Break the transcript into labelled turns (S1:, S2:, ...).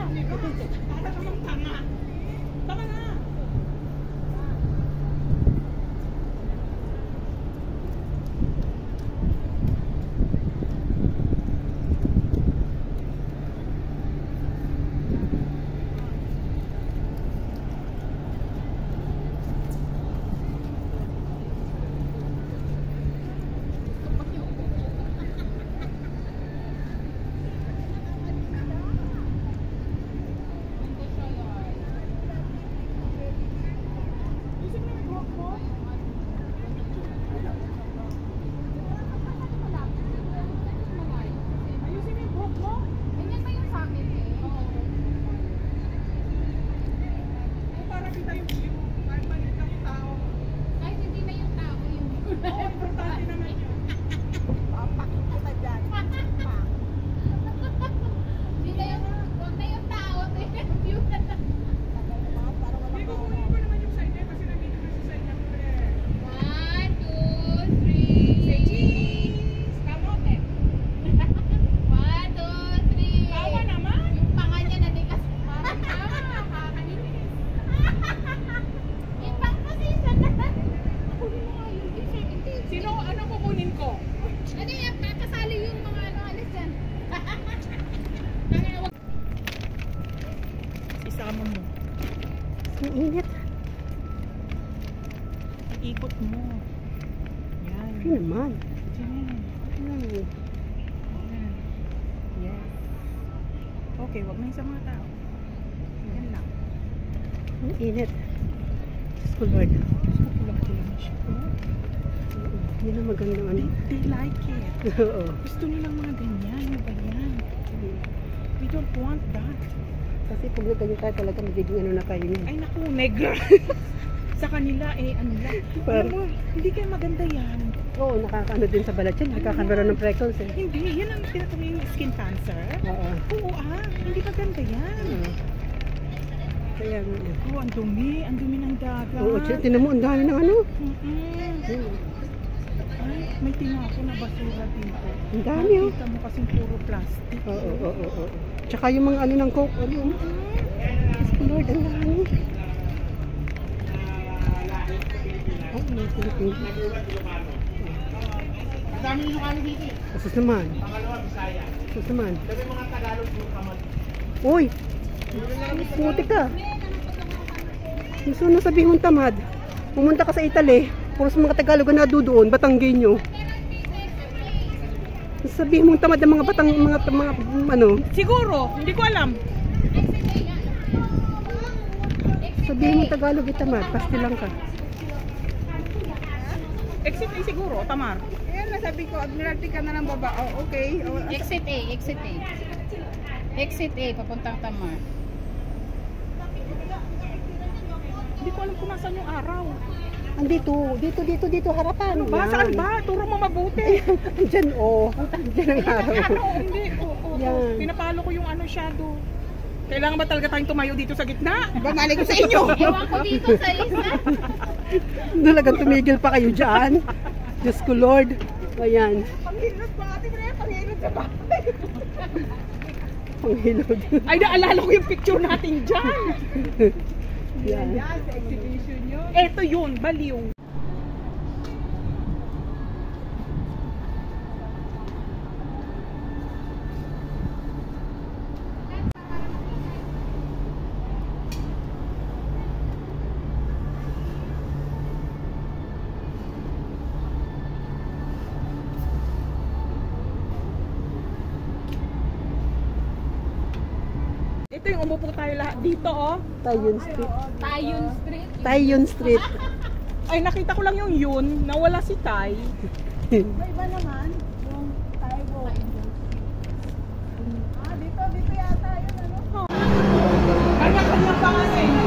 S1: Para namang tanga. Tama na. Isama mo.
S2: Ang init.
S1: Ikot mo. Yan.
S2: Ano naman?
S1: Diyan.
S2: Ay.
S1: Yan. Yes. Okay, wag na yung sa mga tao. Yan lang.
S2: Ang init. Diyos ko Lord.
S1: Kulang-kulang siya.
S2: Yan ang magandang ano.
S1: They like it.
S2: Oo.
S1: Gusto nilang mga ganyan. Ano ba yan? We don't want that.
S2: Kasi pag nagganyan tayo talaga magiging ano na tayo niya.
S1: Ay naku, negra. Sa kanila ano lang. Alam mo, hindi kayo maganda yan.
S2: Oo, nakakaano din sa balat yan. Nakakaroon ng freckles eh.
S1: Hindi, yan ang tinatawag yung skin cancer.
S2: Oo.
S1: Oo hindi maganda yan.
S2: Kaya
S1: Ang dumi ng dagat.
S2: oo, tinan mo, ang dami ng ano.
S1: Ay, may tinapon na basura dito.
S2: Ang dami oh.
S1: Nakita mo kasing puro plastic.
S2: Oo. Tsaka yung mga ano ng coke. Ano? Diyos ko Lord, ang dami. Oh, may Pilipino.
S1: Ang dami yung kami dito.
S2: Asus naman.
S1: Pangalawa, Bisaya.
S2: Asus naman.
S1: Sabi mga Tagalog yung kamad.
S2: Uy! Puti ka. Gusto na sabihin mong tamad. Pumunta ka sa Italy. Puro sa mga Tagalog na doon, Batanggenyo. Sabihin mong tamad ng mga mga ano.
S1: Siguro, hindi ko alam.
S2: Sabihin mong Tagalog tamad, pasti lang ka.
S1: Exit A siguro, Tamar.
S3: Ayan, nasabi ko, Admiralty ka na ng baba. Oh, okay. Oh,
S4: Exit A, exit A. Exit A, papuntang Tamar.
S1: Hindi ko alam kung nasaan yung araw.
S2: Dito, harapan.
S1: Ano ba?
S2: Yan.
S1: Saan ba? Turo mo mabuti.
S2: Diyan, diyan ang araw.
S1: Hindi,
S2: Yan.
S1: pinapalo ko yung ano shadow. Kailangan ba talaga tayong tumayo dito sa gitna?
S3: ba mali ko sa inyo?
S4: Ewan ko dito sa isa.
S2: Talagang tumigil pa kayo dyan. Diyos ko Lord. Ayan.
S3: Panghilot pa ate Brea, panghilot sa bahay.
S2: Panghilod.
S1: Ay, naalala ko yung picture natin dyan.
S2: Yan.
S3: Yan, sa exhibition yun.
S1: Eto yun, baliw. Ito yung umupo tayo lahat dito, oh.
S2: Tayon Street.
S4: Tayon Street.
S2: Tayon Street.
S1: Ay, nakita ko lang yung yun, nawala si Tay.
S3: May iba naman, yung Taiwo. Dito yata yun, ano?
S1: Kanya-kanya pa nga eh.